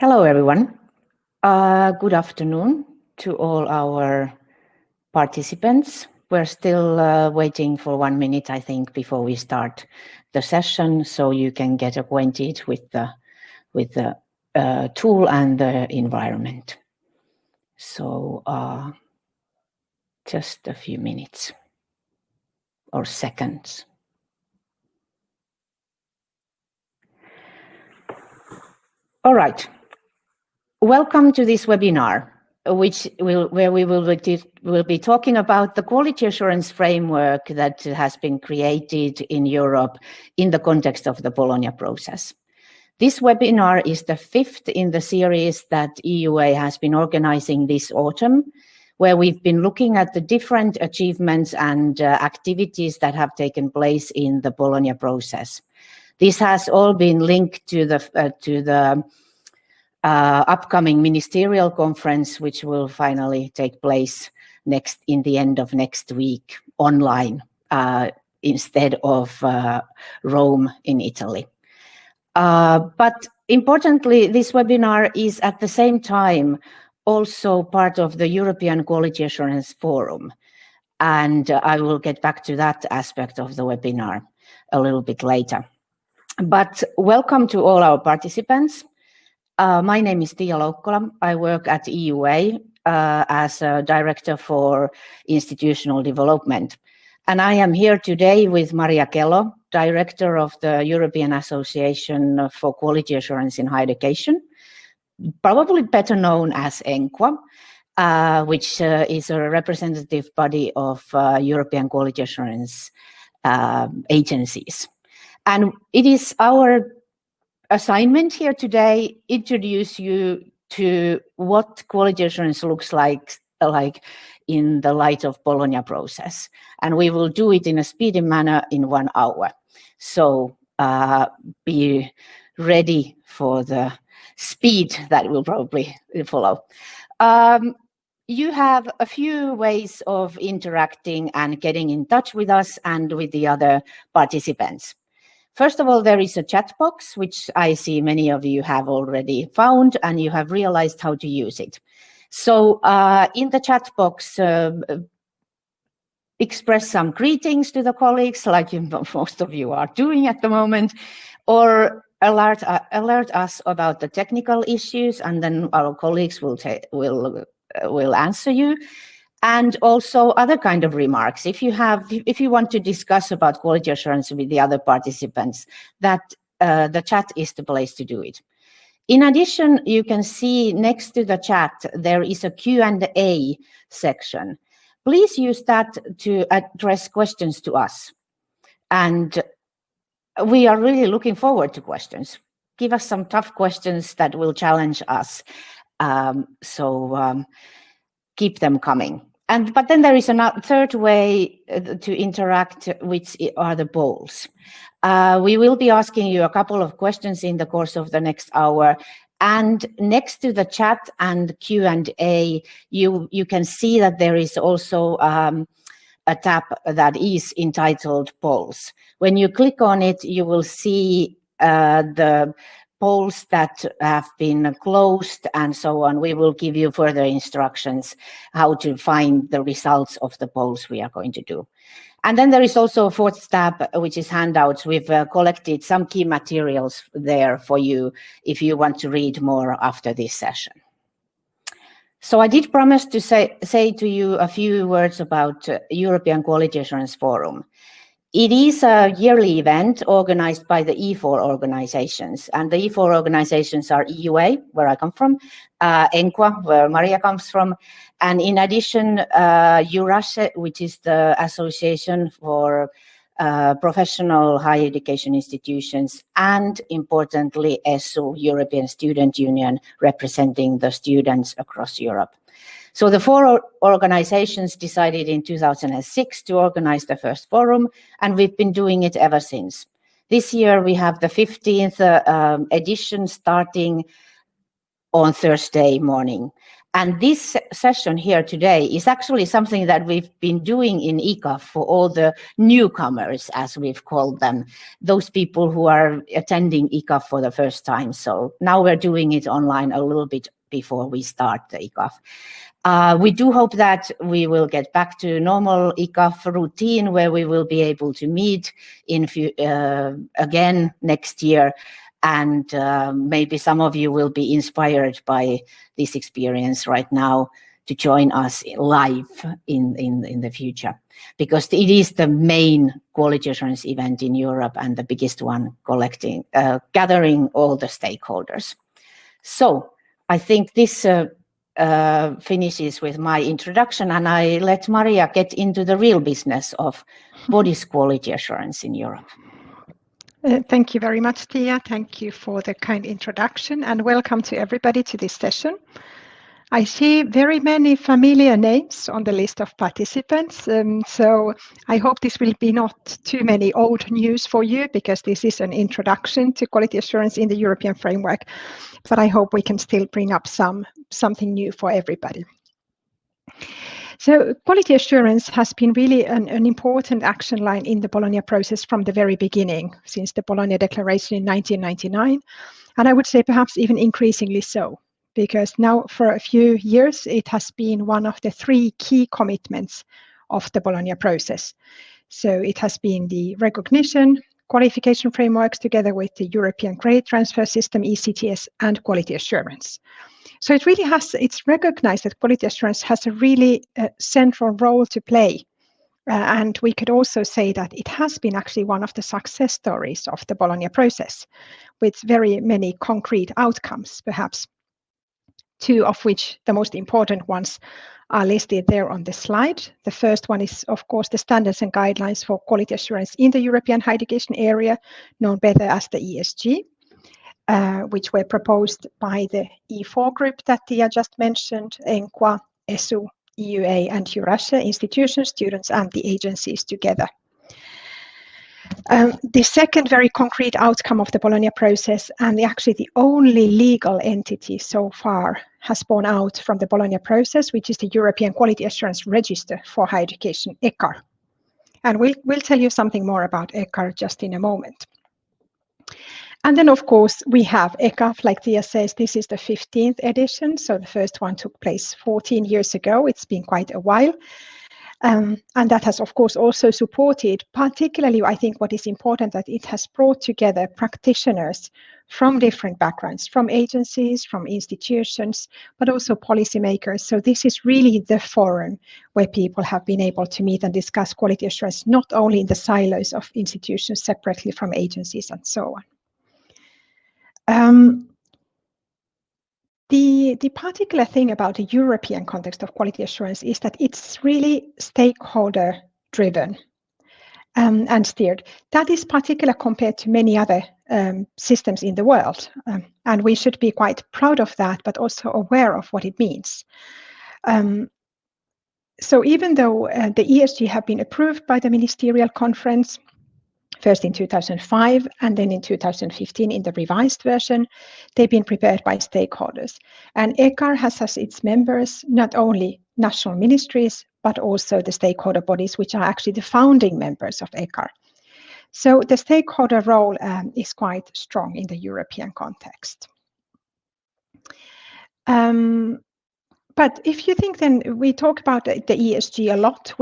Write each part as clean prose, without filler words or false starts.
Hello, everyone. Good afternoon to all our participants. We're still waiting for 1 minute, I think, before we start the session, so you can get acquainted with the tool and the environment. So just a few minutes or seconds. All right. Welcome to this webinar, where we will be talking about the quality assurance framework that has been created in Europe in the context of the Bologna process. This webinar is the 5th in the series that EUA has been organizing this autumn, where we've been looking at the different achievements and activities that have taken place in the Bologna process. This has all been linked to the upcoming ministerial conference, which will finally take place in the end of next week online instead of Rome in Italy. But importantly, this webinar is at the same time also part of the European Quality Assurance Forum. And I will get back to that aspect of the webinar a little bit later. But welcome to all our participants. My name is Tiia Loukkola. I work at EUA as a Director for Institutional Development. And I am here today with Maria Kello, Director of the European Association for Quality Assurance in Higher Education, probably better known as EQAF, which is a representative body of European quality assurance agencies. And it is our assignment here today introduce you to what quality assurance looks like in the light of Bologna process. And we will do it in a speedy manner in 1 hour. So be ready for the speed that will probably follow. You have a few ways of interacting and getting in touch with us and with the other participants. First of all, there is a chat box, which I see many of you have already found and you have realized how to use it. So in the chat box, express some greetings to the colleagues, like most of you are doing at the moment, or alert us about the technical issues, and then our colleagues will answer you. And also other kind of remarks. If you want to discuss about quality assurance with the other participants, that the chat is the place to do it. In addition, you can see next to the chat, there is a Q&A section. Please use that to address questions to us. And we are really looking forward to questions. Give us some tough questions that will challenge us. So keep them coming. But then there is a third way to interact, which are the polls. We will be asking you a couple of questions in the course of the next hour. And next to the chat and Q&A, you can see that there is also a tab that is entitled polls. When you click on it, you will see the polls that have been closed and so on. We will give you further instructions how to find the results of the polls we are going to do. And then there is also a fourth tab, which is handouts. We've collected some key materials there for you if you want to read more after this session. So I did promise to say to you a few words about European Quality Assurance Forum. It is a yearly event organized by the E4 organizations, and the E4 organizations are EUA, where I come from, EQAF, where Maria comes from, and in addition, EURASE, which is the Association for Professional Higher Education Institutions, and importantly, ESU, European Student Union, representing the students across Europe. So the 4 organizations decided in 2006 to organize the first forum, and we've been doing it ever since. This year we have the 15th edition starting on Thursday morning. And this session here today is actually something that we've been doing in EQAF for all the newcomers, as we've called them, those people who are attending EQAF for the first time. So now we're doing it online a little bit before we start the EQAF. We do hope that we will get back to normal EQAF routine, where we will be able to meet again next year. And maybe some of you will be inspired by this experience right now to join us live in the future, because it is the main quality assurance event in Europe and the biggest one, gathering all the stakeholders. So I think this finishes with my introduction, and I let Maria get into the real business of what is quality assurance in Europe. Thank you very much, Tia. Thank you for the kind introduction, and welcome to everybody to this session. I see very many familiar names on the list of participants, so I hope this will be not too many old news for you, because this is an introduction to quality assurance in the European framework, but I hope we can still bring up something new for everybody. So quality assurance has been really an important action line in the Bologna process from the very beginning, since the Bologna Declaration in 1999, and I would say perhaps even increasingly so, because now for a few years it has been one of the 3 key commitments of the Bologna process. So it has been the recognition, qualification frameworks together with the European Credit Transfer System, ECTS, and quality assurance. So it's recognized that quality assurance has a really central role to play. And we could also say that it has been actually one of the success stories of the Bologna process, with very many concrete outcomes, perhaps 2 of which the most important ones are listed there on the slide. The first one is, of course, the standards and guidelines for quality assurance in the European higher education area, known better as the ESG. Which were proposed by the E4 group that Tia just mentioned, ENQA, ESU, EUA, and EURASIA institutions, students, and the agencies together. The second very concrete outcome of the Bologna process, and actually the only legal entity so far, has borne out from the Bologna process, which is the European Quality Assurance Register for Higher Education, ECAR. And we'll tell you something more about ECAR just in a moment. And then, of course, we have EQAF, like Tia says, this is the 15th edition. So the first one took place 14 years ago. It's been quite a while. And that has, of course, also supported, particularly, I think what is important, that it has brought together practitioners from different backgrounds, from agencies, from institutions, but also policymakers. So this is really the forum where people have been able to meet and discuss quality assurance, not only in the silos of institutions separately from agencies and so on. The particular thing about the European context of quality assurance is that it's really stakeholder driven and steered. That is particular compared to many other systems in the world. And we should be quite proud of that, but also aware of what it means. So even though the ESG have been approved by the ministerial conference, first in 2005 and then in 2015 in the revised version, they've been prepared by stakeholders. And ECAR has as its members not only national ministries, but also the stakeholder bodies, which are actually the founding members of ECAR. So the stakeholder role is quite strong in the European context. But if you think, then we talk about the ESG a lot.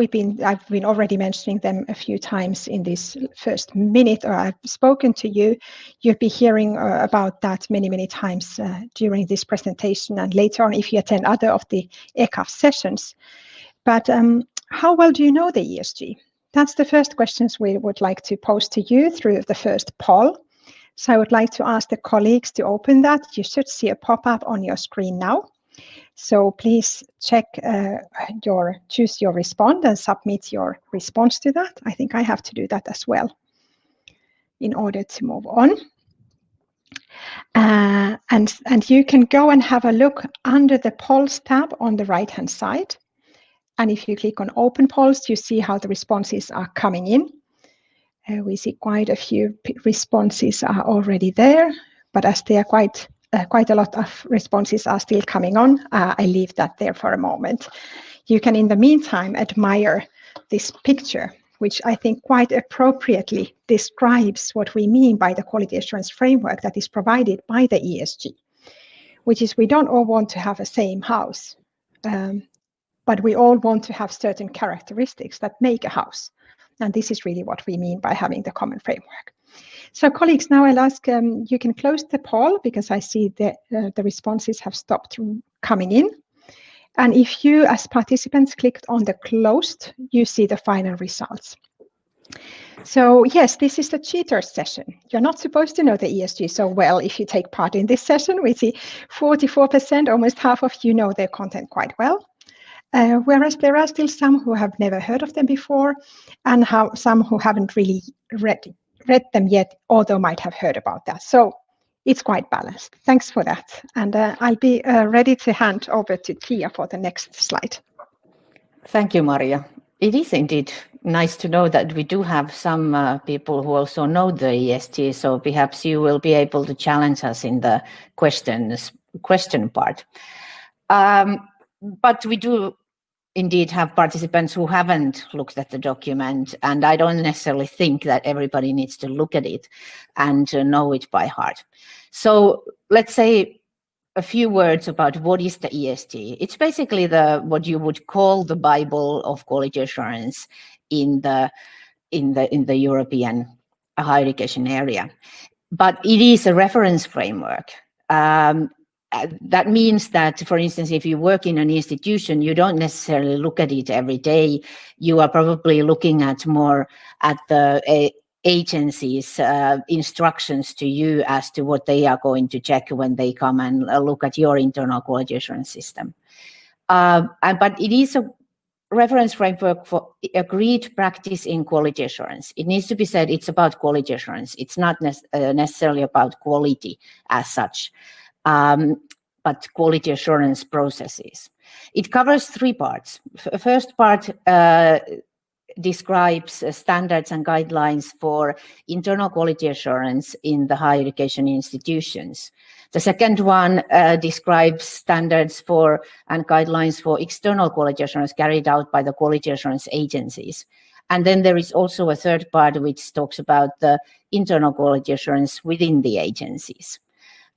I've been already mentioning them a few times in this first minute, or I've spoken to you. You'll be hearing about that many times during this presentation and later on if you attend other of the EQAF sessions. But how well do you know the ESG? That's the first questions we would like to pose to you through the first poll. So I would like to ask the colleagues to open that. You should see a pop-up on your screen now. So please check choose your response and submit your response to that. I think I have to do that as well in order to move on. And you can go and have a look under the polls tab on the right-hand side. And if you click on open polls, you see how the responses are coming in. We see quite a few responses are already there, but as they are quite quite a lot of responses are still coming on. I leave that there for a moment. You can, in the meantime, admire this picture, which I think quite appropriately describes what we mean by the quality assurance framework that is provided by the ESG, which is we don't all want to have the same house, but we all want to have certain characteristics that make a house. And this is really what we mean by having the common framework. So colleagues, now I'll ask, you can close the poll because I see that the responses have stopped coming in. And if you as participants clicked on the closed, you see the final results. So yes, this is the cheaters session. You're not supposed to know the ESG so well if you take part in this session. We see 44%, almost half of you know their content quite well. Whereas there are still some who have never heard of them before and some who haven't really read them yet, although might have heard about that. So it's quite balanced. Thanks for that. And I'll be ready to hand over to Tia for the next slide. Thank you, Maria. It is indeed nice to know that we do have some people who also know the ESG, so perhaps you will be able to challenge us in the question part. But we do indeed have participants who haven't looked at the document, and I don't necessarily think that everybody needs to look at it and know it by heart. So let's say a few words about what is the ESG. It's basically what you would call the Bible of quality assurance in the European higher education area, but it is a reference framework. That means that, for instance, if you work in an institution, you don't necessarily look at it every day. You are probably looking at more at the agency's instructions to you as to what they are going to check when they come and look at your internal quality assurance system. But it is a reference framework for agreed practice in quality assurance. It needs to be said it's about quality assurance. It's not necessarily about quality as such. But quality assurance processes. It covers three parts. First part describes standards and guidelines for internal quality assurance in the higher education institutions. The second one describes standards for and guidelines for external quality assurance carried out by the quality assurance agencies. And then there is also a third part which talks about the internal quality assurance within the agencies.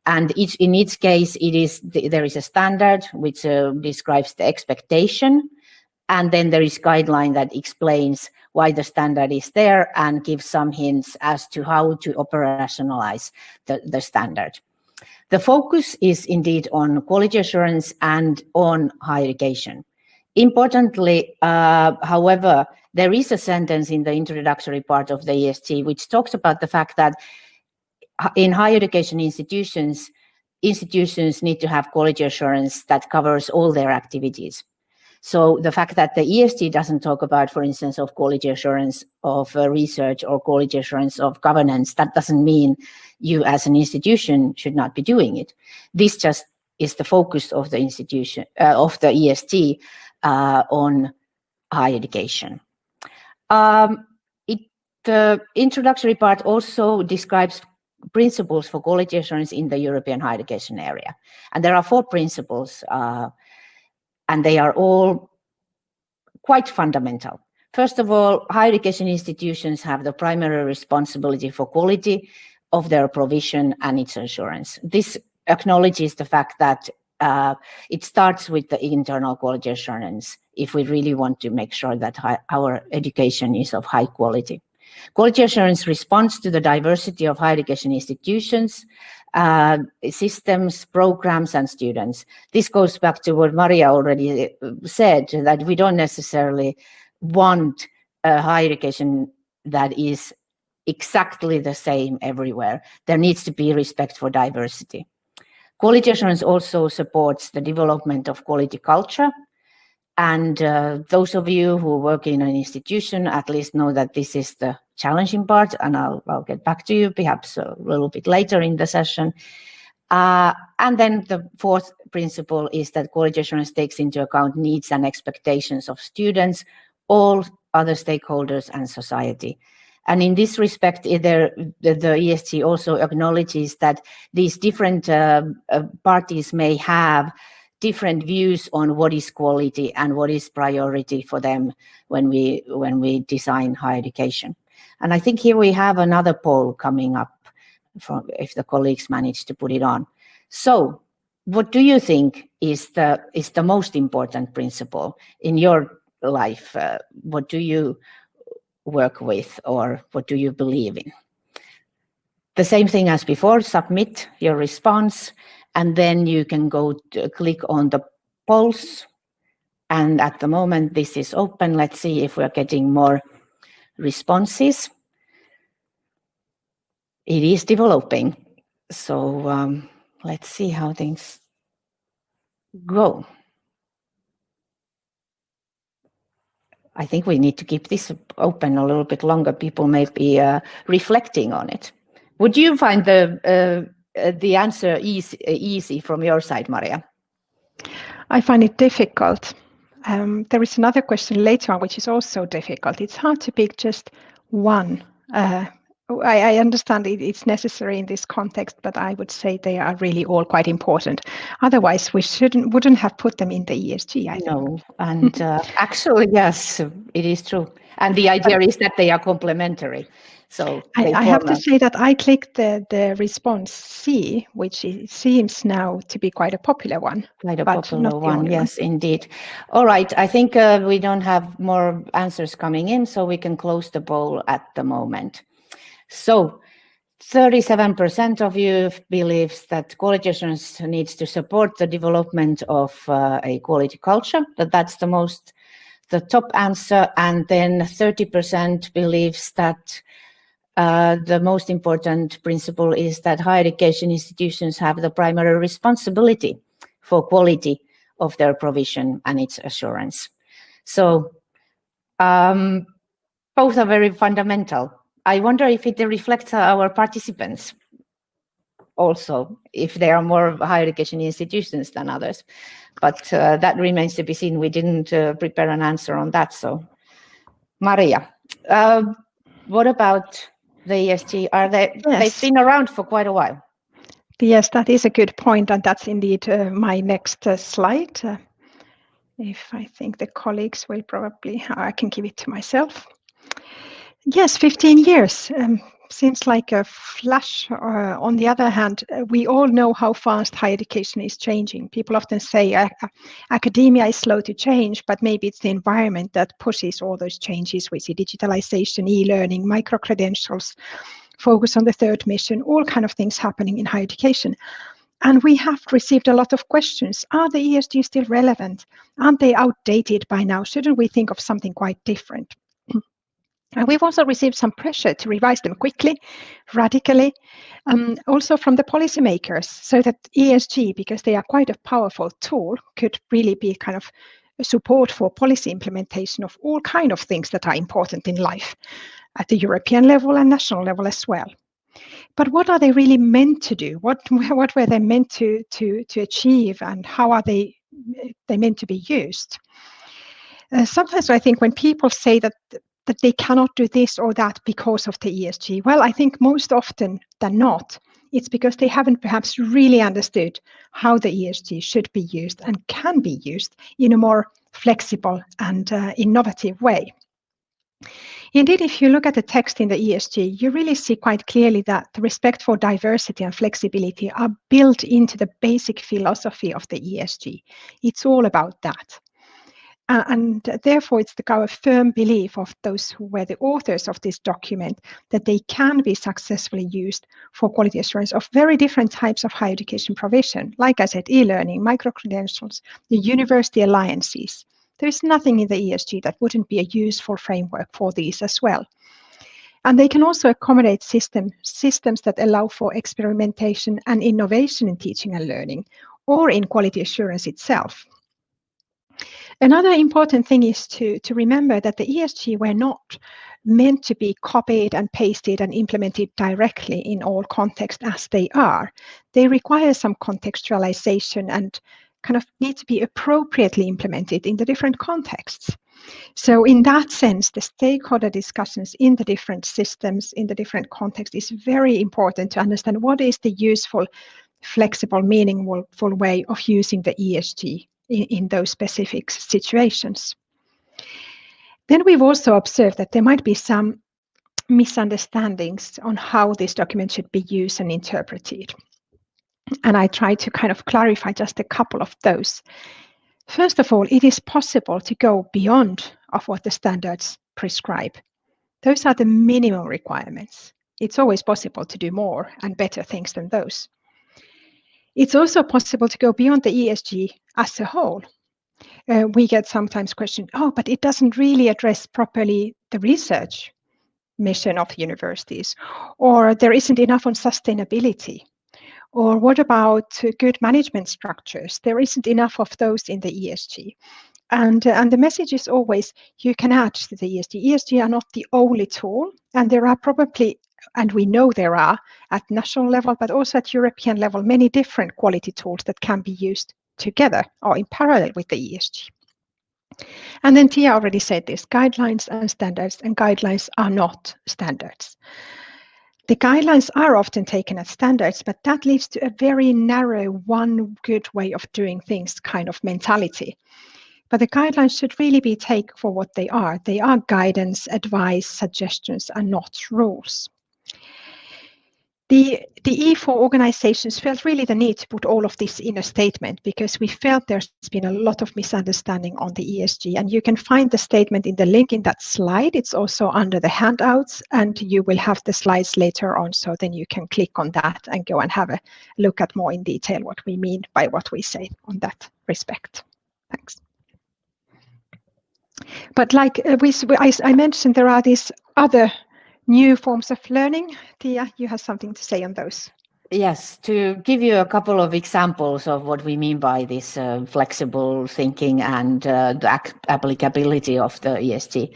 And in each case, there is a standard which describes the expectation, and then there is guideline that explains why the standard is there and gives some hints as to how to operationalize the standard. The focus is indeed on quality assurance and on higher education. Importantly, however, there is a sentence in the introductory part of the ESG which talks about the fact that in higher education institutions need to have quality assurance that covers all their activities. So the fact that the ESG doesn't talk about, for instance, of quality assurance of research or quality assurance of governance, that doesn't mean you as an institution should not be doing it. This just is the focus of the institution, of the ESG on higher education. The introductory part also describes principles for quality assurance in the European higher education area. And there are 4 principles, and they are all quite fundamental. First of all, higher education institutions have the primary responsibility for quality of their provision and its assurance. This acknowledges the fact that it starts with the internal quality assurance if we really want to make sure that our education is of high quality. Quality assurance responds to the diversity of higher education institutions, systems, programs, and students. This goes back to what Maria already said, that we don't necessarily want a higher education that is exactly the same everywhere. There needs to be respect for diversity. Quality assurance also supports the development of quality culture. And those of you who work in an institution at least know that this is the challenging part, and I'll get back to you perhaps a little bit later in the session. And then the 4th principle is that quality assurance takes into account needs and expectations of students, all other stakeholders, and society. And in this respect, the ESG also acknowledges that these different parties may have different views on what is quality and what is priority for them when we design higher education. And I think here we have another poll coming up, if the colleagues manage to put it on. So what do you think is the most important principle in your life? What do you work with, or what do you believe in? The same thing as before, submit your response, and then you can go to click on the polls. And at the moment, this is open. Let's see if we're getting more responses. It is developing. So let's see how things go. I think we need to keep this open a little bit longer. People may be reflecting on it. Would you find the answer easy from your side, Maria? I find it difficult. There is another question later on, which is also difficult. It's hard to pick just one. I understand it's necessary in this context, but I would say they are really all quite important. Otherwise, we wouldn't have put them in the ESG, I think. No, and actually, yes, it is true. And the idea is that they are complementary. So I have to say that I clicked the response C, which seems now to be quite a popular one. Quite a popular one, yes, indeed. All right, I think we don't have more answers coming in, so we can close the poll at the moment. So 37% of you believes that quality assurance needs to support the development of a quality culture, that's the top answer. And then 30% believes that the most important principle is that higher education institutions have the primary responsibility for quality of their provision and its assurance. So both are very fundamental. I wonder if it reflects our participants also, if there are more higher education institutions than others. But that remains to be seen. We didn't prepare an answer on that. So, Maria, what about the ESG? They've been around for quite a while. Yes, that is a good point, and that's indeed my next slide. If I think the colleagues will probably, I can give it to myself. Yes, 15 years seems like a flash. On the other hand, we all know how fast higher education is changing. People often say academia is slow to change, but maybe it's the environment that pushes all those changes. We see digitalization, e-learning, micro-credentials, focus on the third mission, all kind of things happening in higher education. And we have received a lot of questions. Are the ESG still relevant? Aren't they outdated by now? Shouldn't we think of something quite different? And we've also received some pressure to revise them quickly, radically, also from the policymakers, so that ESG, because they are quite a powerful tool, could really be kind of support for policy implementation of all kinds of things that are important in life at the European level and national level as well. But what are they really meant to do? What were they meant to achieve, and how are they meant to be used? Sometimes I think when people say that they cannot do this or that because of the ESG, well, I think most often than not, it's because they haven't perhaps really understood how the ESG should be used and can be used in a more flexible and innovative way. Indeed, if you look at the text in the ESG, you really see quite clearly that the respect for diversity and flexibility are built into the basic philosophy of the ESG. It's all about that. And therefore, it's our firm belief of those who were the authors of this document that they can be successfully used for quality assurance of very different types of higher education provision. Like I said, e-learning, micro-credentials, the university alliances. There is nothing in the ESG that wouldn't be a useful framework for these as well. And they can also accommodate systems that allow for experimentation and innovation in teaching and learning, or in quality assurance itself. Another important thing is to remember that the ESG were not meant to be copied and pasted and implemented directly in all contexts as they are. They require some contextualization and kind of need to be appropriately implemented in the different contexts. So in that sense, the stakeholder discussions in the different systems, in the different contexts, is very important to understand what is the useful, flexible, meaningful way of using the ESG in those specific situations. Then we've also observed that there might be some misunderstandings on how this document should be used and interpreted. And I try to kind of clarify just a couple of those. First of all, it is possible to go beyond of what the standards prescribe. Those are the minimum requirements. It's always possible to do more and better things than those. It's also possible to go beyond the ESG as a whole. We get sometimes questioned, oh, but it doesn't really address properly the research mission of universities, or there isn't enough on sustainability. Or what about good management structures? There isn't enough of those in the ESG. And the message is always, you can add to the ESG. ESG are not the only tool, and there are probably, and we know there are, at national level, but also at European level, many different quality tools that can be used together or in parallel with the ESG. And then Tia already said this, guidelines and standards, and guidelines are not standards. The guidelines are often taken as standards, but that leads to a very narrow, one good way of doing things kind of mentality. But the guidelines should really be taken for what they are. They are guidance, advice, suggestions, and not rules. The E4 organizations felt really the need to put all of this in a statement because we felt there's been a lot of misunderstanding on the ESG. And you can find the statement in the link in that slide. It's also under the handouts, and you will have the slides later on. So then you can click on that and go and have a look at more in detail what we mean by what we say on that respect. Thanks. But like I mentioned, there are these other new forms of learning. Tia, you have something to say on those. Yes, to give you a couple of examples of what we mean by this flexible thinking and the applicability of the ESG.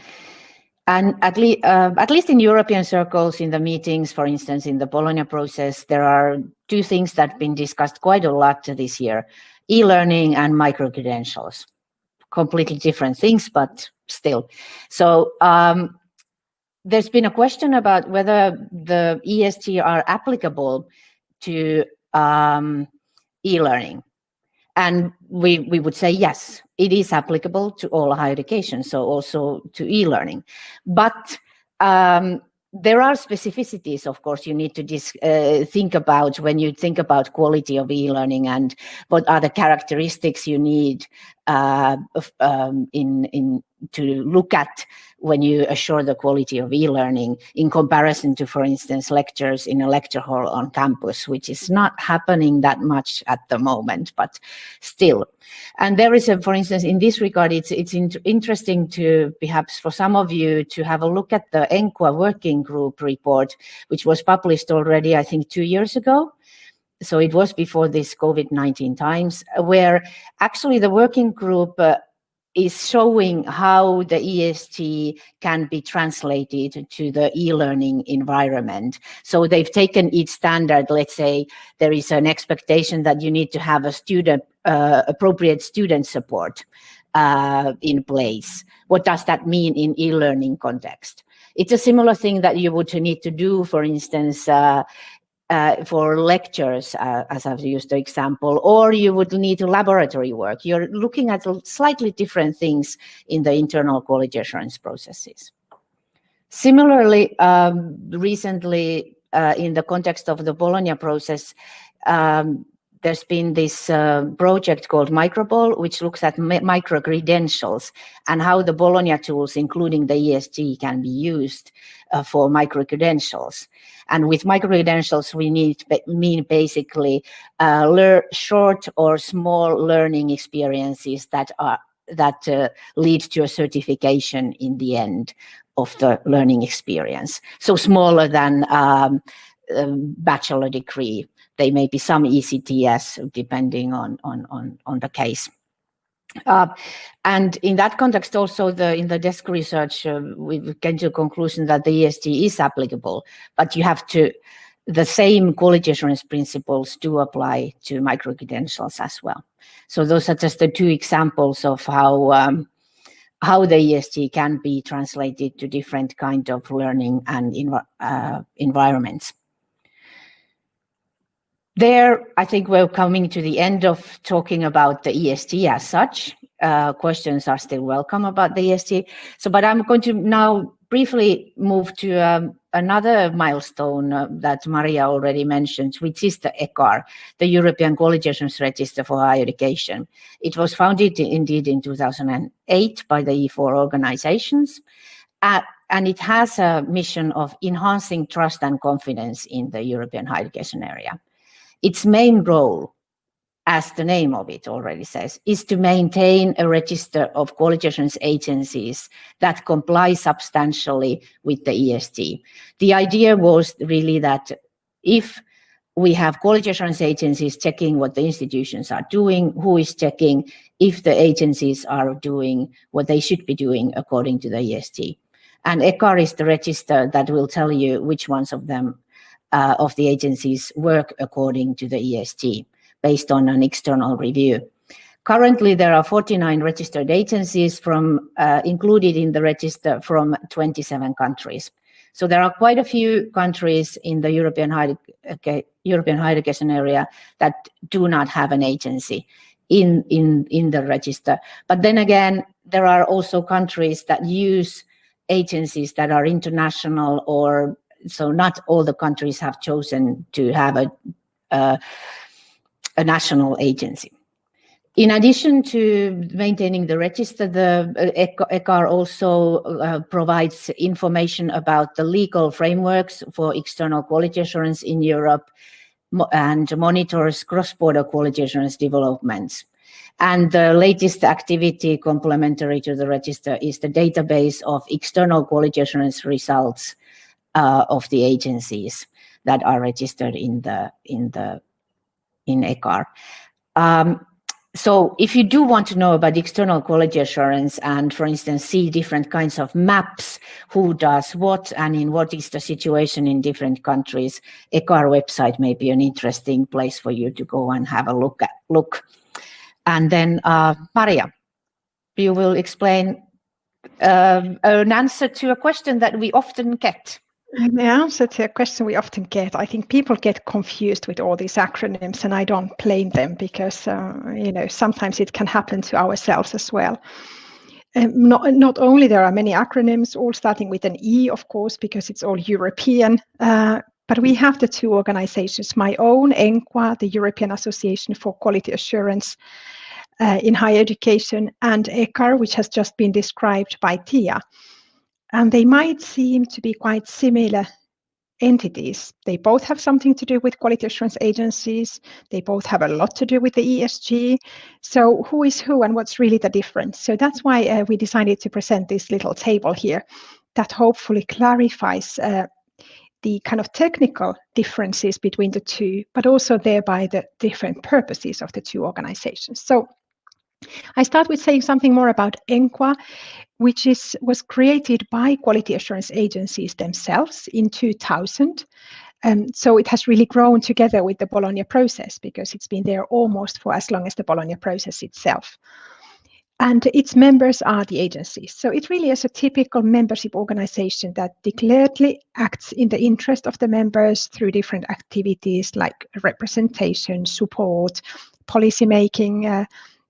And at least in European circles, in the meetings, for instance, in the Bologna process, there are two things that have been discussed quite a lot this year, e-learning and micro-credentials. Completely different things, but still. So there's been a question about whether the ESG are applicable to e-learning. And we would say, yes, it is applicable to all higher education, so also to e-learning. But there are specificities, of course, you need to think about when you think about quality of e-learning and what are the characteristics you need to look at when you assure the quality of e-learning in comparison to, for instance, lectures in a lecture hall on campus, which is not happening that much at the moment, but still. And there is for instance, in this regard, it's interesting to perhaps for some of you to have a look at the ENQA working group report, which was published already, I think, 2 years ago. So it was before this COVID-19 times, where actually the working group is showing how the ESG can be translated to the e-learning environment. So they've taken each standard. Let's say there is an expectation that you need to have a appropriate student support in place. What does that mean in e-learning context? It's a similar thing that you would need to do, for instance, for lectures, as I've used the example, or you would need laboratory work. You're looking at slightly different things in the internal quality assurance processes. Similarly, recently, in the context of the Bologna process, there's been this project called Microbol, which looks at micro-credentials and how the Bologna tools, including the ESG, can be used for micro-credentials. And with micro-credentials, we mean basically short or small learning experiences that lead to a certification in the end of the learning experience. So smaller than bachelor degree. They may be some ECTS depending on the case. And in that context, also in the desk research, we came to a conclusion that the ESG is applicable, but you have to the same quality assurance principles do apply to micro-credentials as well. So those are just the two examples of how the ESG can be translated to different kind of learning and environments. There, I think we're coming to the end of talking about the ESG as such. Questions are still welcome about the ESG. But I'm going to now briefly move to another milestone that Maria already mentioned, which is the ECAR, the European Quality Assurance Register for Higher Education. It was founded indeed in 2008 by the E4 organizations, and it has a mission of enhancing trust and confidence in the European higher education area. Its main role, as the name of it already says, is to maintain a register of quality assurance agencies that comply substantially with the ESG. The idea was really that if we have quality assurance agencies checking what the institutions are doing, who is checking if the agencies are doing what they should be doing according to the ESG. And ECAR is the register that will tell you which ones of them of the agencies work according to the ESG based on an external review. Currently, there are 49 registered agencies included in the register from 27 countries. So there are quite a few countries in the European higher education area that do not have an agency in the register. But then again, there are also countries that use agencies that are international, or so not all the countries have chosen to have a national agency. In addition to maintaining the register, the ECAR also provides information about the legal frameworks for external quality assurance in Europe and monitors cross-border quality assurance developments. And the latest activity complementary to the register is the database of external quality assurance results of the agencies that are registered in ECAR. So if you do want to know about external quality assurance and, for instance, see different kinds of maps, who does what and in what is the situation in different countries, ECAR website may be an interesting place for you to go and have a look. And then Maria, you will explain an answer to a question that we often get. The answer to a question we often get, I think people get confused with all these acronyms, and I don't blame them because, sometimes it can happen to ourselves as well. Not only there are many acronyms, all starting with an E, of course, because it's all European, but we have the two organizations, my own, ENQA, the European Association for Quality Assurance in Higher Education, and ECAR, which has just been described by Tia. And they might seem to be quite similar entities. They both have something to do with quality assurance agencies. They both have a lot to do with the ESG. So who is who and what's really the difference? So that's why we decided to present this little table here that hopefully clarifies the kind of technical differences between the two, but also thereby the different purposes of the two organizations. So I start with saying something more about ENQA, which was created by quality assurance agencies themselves in 2000. So it has really grown together with the Bologna process because it's been there almost for as long as the Bologna process itself. And its members are the agencies. So it really is a typical membership organization that declaredly acts in the interest of the members through different activities like representation, support, policy making,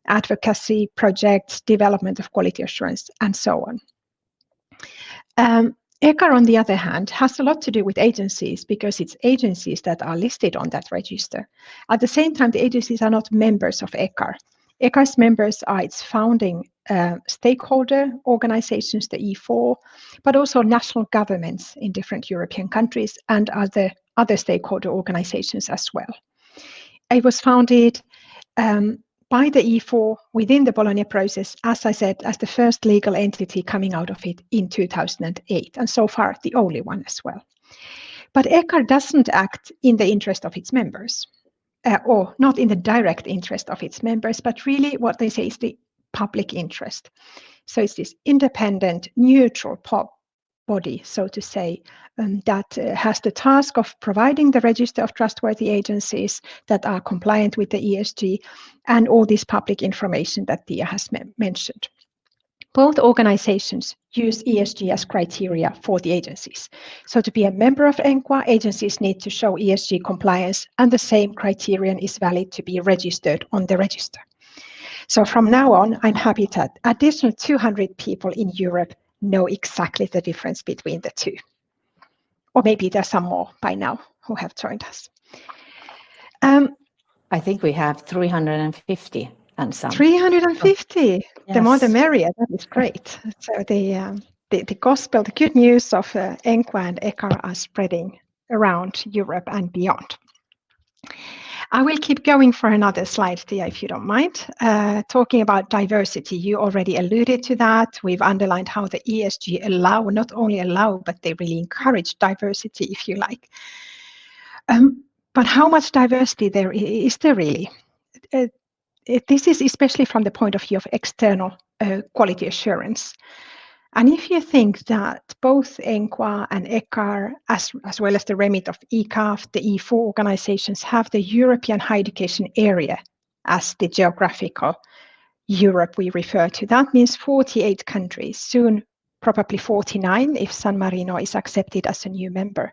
advocacy projects, development of quality assurance, and so on. ECAR, on the other hand, has a lot to do with agencies because it's agencies that are listed on that register. At the same time, the agencies are not members of ECAR. ECAR's members are its founding stakeholder organizations, the E4, but also national governments in different European countries and other stakeholder organizations as well. It was founded by the E4 within the Bologna process, as I said, as the first legal entity coming out of it in 2008, and so far the only one as well. But ECAR doesn't act in the interest of its members, or not in the direct interest of its members, but really what they say is the public interest. So it's this independent, neutral body, so to say, that has the task of providing the register of trustworthy agencies that are compliant with the ESG and all this public information that Tia has mentioned. Both organizations use ESG as criteria for the agencies. So to be a member of ENQA, agencies need to show ESG compliance, and the same criterion is valid to be registered on the register. So from now on, I'm happy that additional 200 people in Europe know exactly the difference between the two. Or maybe there's some more by now who have joined us. I think we have 350 and some. 350, Yes. The more the merrier, that is great. So the gospel, the good news of ENQA and ECAR are spreading around Europe and beyond. I will keep going for another slide, Tia, if you don't mind. Talking about diversity, you already alluded to that. We've underlined how the ESG not only allow, but they really encourage diversity, if you like. But how much diversity is there really? This is especially from the point of view of external quality assurance. And if you think that both ENQA and ECAR, as well as the remit of EQAF, the E4 organizations, have the European higher education area as the geographical Europe we refer to, that means 48 countries, soon probably 49 if San Marino is accepted as a new member.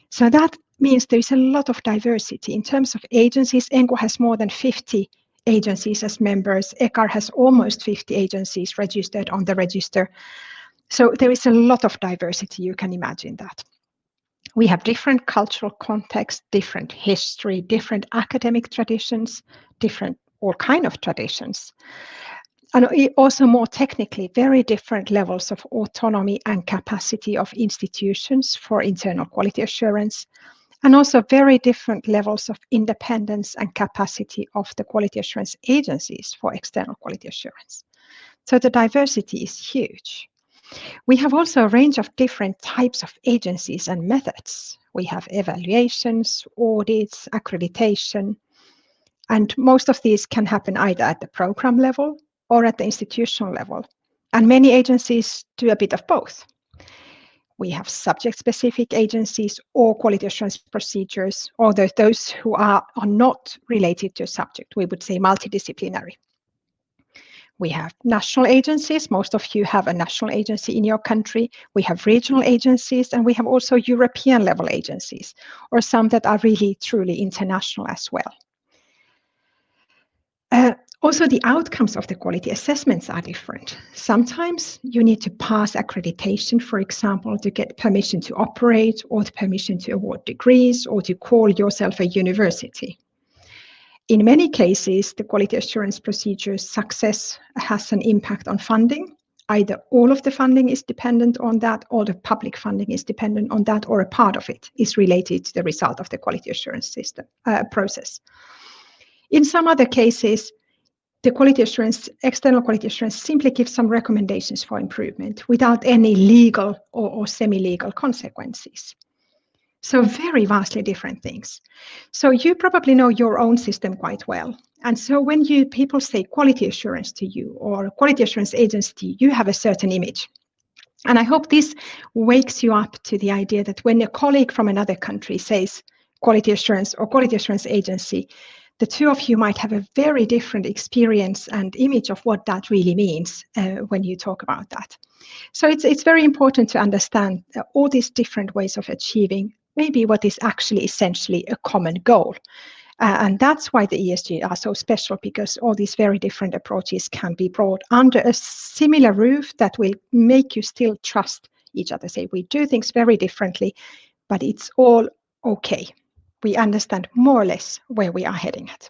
So that means there is a lot of diversity. In terms of agencies, ENQA has more than 50 agencies as members. ECAR has almost 50 agencies registered on the register. So there is a lot of diversity, you can imagine that. We have different cultural context, different history, different academic traditions, different all kind of traditions. And also more technically, very different levels of autonomy and capacity of institutions for internal quality assurance. And also very different levels of independence and capacity of the quality assurance agencies for external quality assurance. So the diversity is huge. We have also a range of different types of agencies and methods. We have evaluations, audits, accreditation, and most of these can happen either at the program level or at the institutional level. And many agencies do a bit of both. We have subject-specific agencies or quality assurance procedures, or those who are not related to a subject. We would say multidisciplinary. We have national agencies. Most of you have a national agency in your country. We have regional agencies, and we have also European level agencies, or some that are really truly international as well. Also, the outcomes of the quality assessments are different. Sometimes you need to pass accreditation, for example, to get permission to operate, or the permission to award degrees, or to call yourself a university. In many cases, the quality assurance procedure's success has an impact on funding. Either all of the funding is dependent on that, or the public funding is dependent on that, or a part of it is related to the result of the quality assurance system process. In some other cases, the quality assurance, external quality assurance simply gives some recommendations for improvement without any legal or semi-legal consequences. So very vastly different things. So you probably know your own system quite well. And so when people say quality assurance to you or quality assurance agency, you have a certain image. And I hope this wakes you up to the idea that when a colleague from another country says quality assurance or quality assurance agency, the two of you might have a very different experience and image of what that really means when you talk about that. So it's very important to understand all these different ways of achieving maybe what is actually essentially a common goal. And that's why the ESG are so special, because all these very different approaches can be brought under a similar roof that will make you still trust each other. Say we do things very differently, but it's all okay. We understand more or less where we are heading at.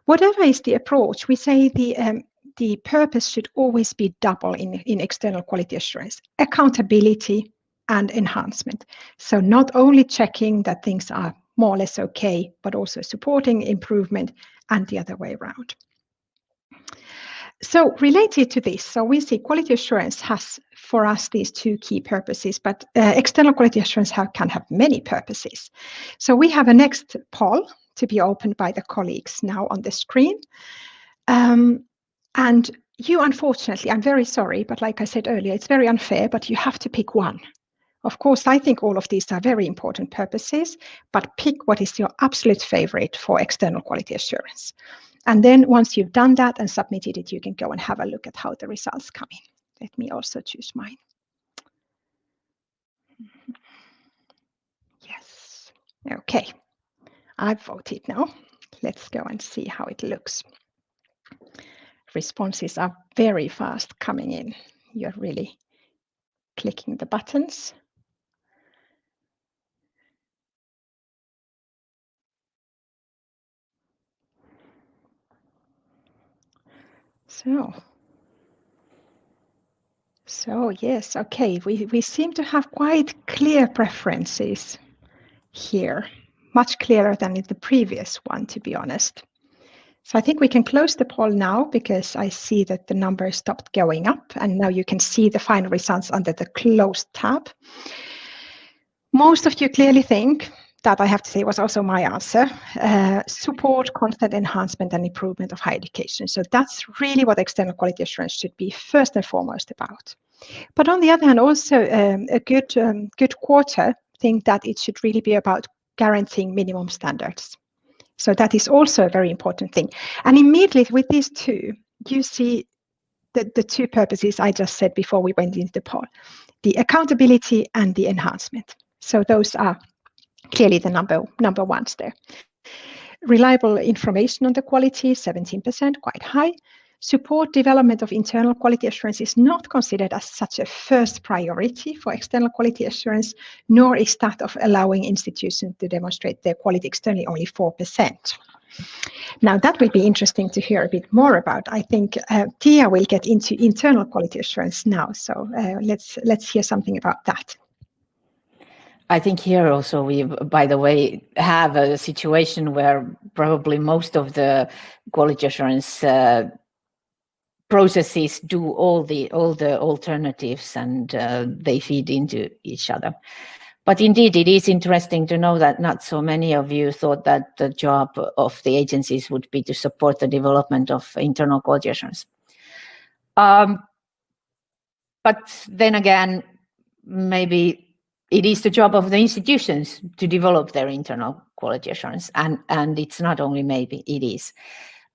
Whatever is the approach, we say the purpose should always be double in external quality assurance: accountability and enhancement. So not only checking that things are more or less okay, but also supporting improvement and the other way around. So related to this, so we see quality assurance has for us these two key purposes, but external quality assurance can have many purposes. So we have a next poll to be opened by the colleagues now on the screen. And you, unfortunately, I'm very sorry, but like I said earlier, it's very unfair, but you have to pick one. Of course, I think all of these are very important purposes, but pick what is your absolute favorite for external quality assurance. And then once you've done that and submitted it, you can go and have a look at how the results come in. Let me also choose mine. Yes. Okay. I've voted now. Let's go and see how it looks. Responses are very fast coming in. You're really clicking the buttons. So yes, okay, we seem to have quite clear preferences here, much clearer than in the previous one, to be honest. So I think we can close the poll now because I see that the number stopped going up and now you can see the final results under the closed tab. Most of you clearly think that, I have to say, was also my answer, support, constant enhancement and improvement of higher education. So that's really what external quality assurance should be first and foremost about. But on the other hand, also a good quarter think that it should really be about guaranteeing minimum standards. So that is also a very important thing. And immediately with these two, you see the two purposes I just said before we went into the poll, the accountability and the enhancement. So those are clearly the number ones there. Reliable information on the quality, 17%, quite high. Support development of internal quality assurance is not considered as such a first priority for external quality assurance, nor is that of allowing institutions to demonstrate their quality externally only 4%. Now that will be interesting to hear a bit more about. I think Tia will get into internal quality assurance now, so let's hear something about that. I think here also we, by the way, have a situation where probably most of the quality assurance processes do all the alternatives and they feed into each other. But indeed, it is interesting to know that not so many of you thought that the job of the agencies would be to support the development of internal quality assurance. But then again, maybe it is the job of the institutions to develop their internal quality assurance, and it's not only maybe, it is.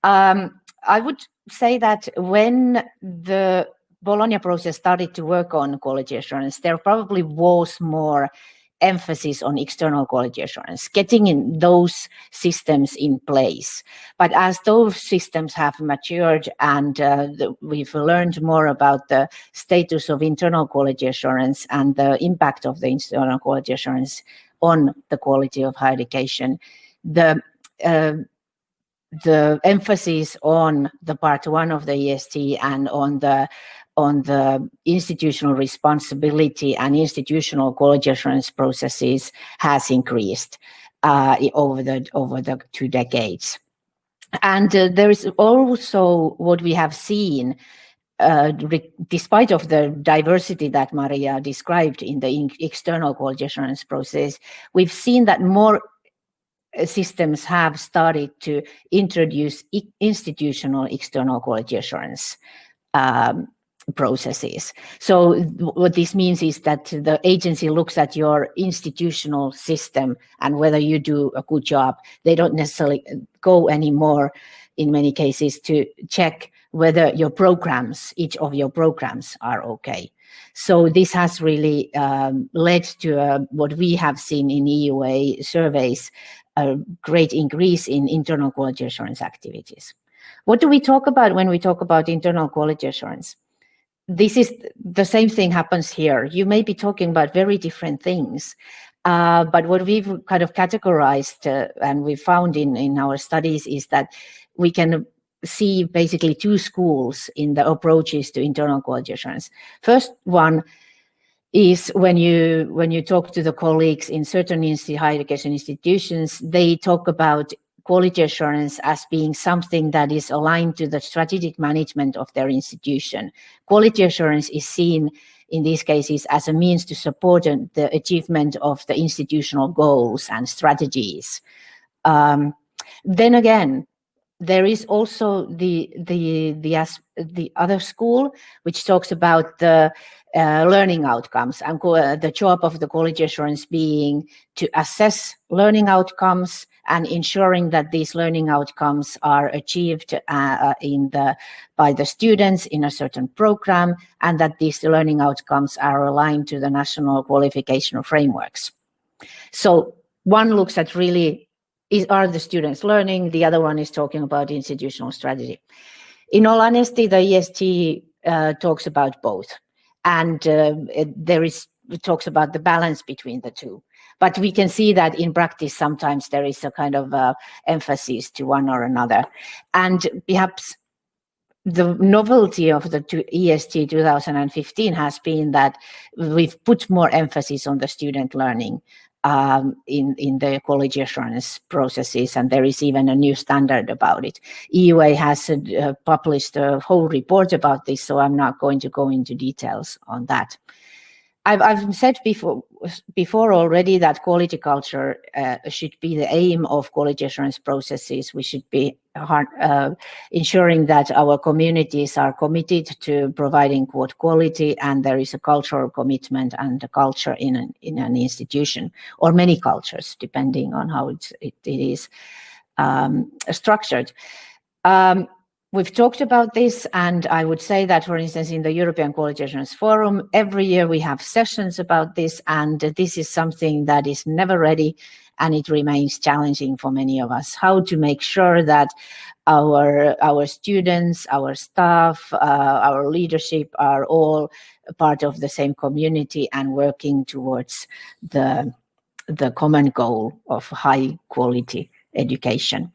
I would say that when the Bologna process started to work on quality assurance, there probably was more emphasis on external quality assurance, getting in those systems in place. But as those systems have matured and we've learned more about the status of internal quality assurance and the impact of the internal quality assurance on the quality of higher education, the emphasis on the part one of the EST and on the institutional responsibility and institutional quality assurance processes has increased over the 2 decades. And there is also what we have seen, despite of the diversity that Maria described in the external quality assurance process, we've seen that more systems have started to introduce institutional external quality assurance processes. So what this means is that the agency looks at your institutional system and whether you do a good job. They don't necessarily go anymore, in many cases, to check whether your programs, each of your programs, are okay. So this has really led to what we have seen in EUA surveys, a great increase in internal quality assurance activities. What do we talk about when we talk about internal quality assurance? This is the same thing happens here. You may be talking about very different things, but what we've kind of categorized and we found in our studies is that we can see basically 2 schools in the approaches to internal quality assurance. First one is when you talk to the colleagues in certain higher education institutions, they talk about quality assurance as being something that is aligned to the strategic management of their institution. Quality assurance is seen in these cases as a means to support the achievement of the institutional goals and strategies. Then again, there is also the other school, which talks about the learning outcomes, and the job of the quality assurance being to assess learning outcomes and ensuring that these learning outcomes are achieved by the students in a certain program, and that these learning outcomes are aligned to the national qualification frameworks. So one looks at really, are the students learning? The other one is talking about institutional strategy. In all honesty, the ESG talks about both, and it talks about the balance between the two. But we can see that in practice, sometimes there is a kind of emphasis to one or another. And perhaps the novelty of the ESG 2015 has been that we've put more emphasis on the student learning in the quality assurance processes, and there is even a new standard about it. EUA has published a whole report about this, so I'm not going to go into details on that. I've said before already that quality culture should be the aim of quality assurance processes. We should be ensuring that our communities are committed to providing quality, and there is a cultural commitment and a culture in an institution, or many cultures, depending on how it is structured. We've talked about this, and I would say that, for instance, in the European Quality Assurance Forum, every year we have sessions about this, and this is something that is never ready, and it remains challenging for many of us. How to make sure that our students, our staff, our leadership are all part of the same community and working towards the common goal of high quality education.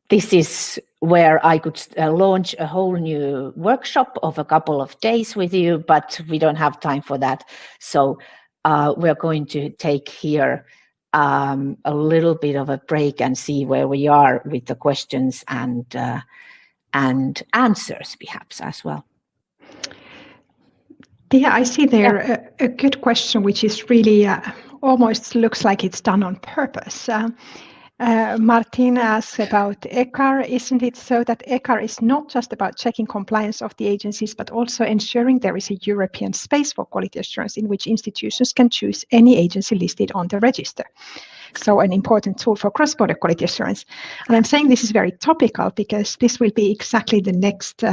This is where I could launch a whole new workshop of a couple of days with you, but we don't have time for that. So we're going to take here a little bit of a break and see where we are with the questions and answers, perhaps, as well. Yeah, I see there a good question, which is really almost looks like it's done on purpose. Martin asks about ECHAR. Isn't it so that ECHAR is not just about checking compliance of the agencies, but also ensuring there is a European space for quality assurance in which institutions can choose any agency listed on the register? So an important tool for cross-border quality assurance. And I'm saying this is very topical because this will be exactly the next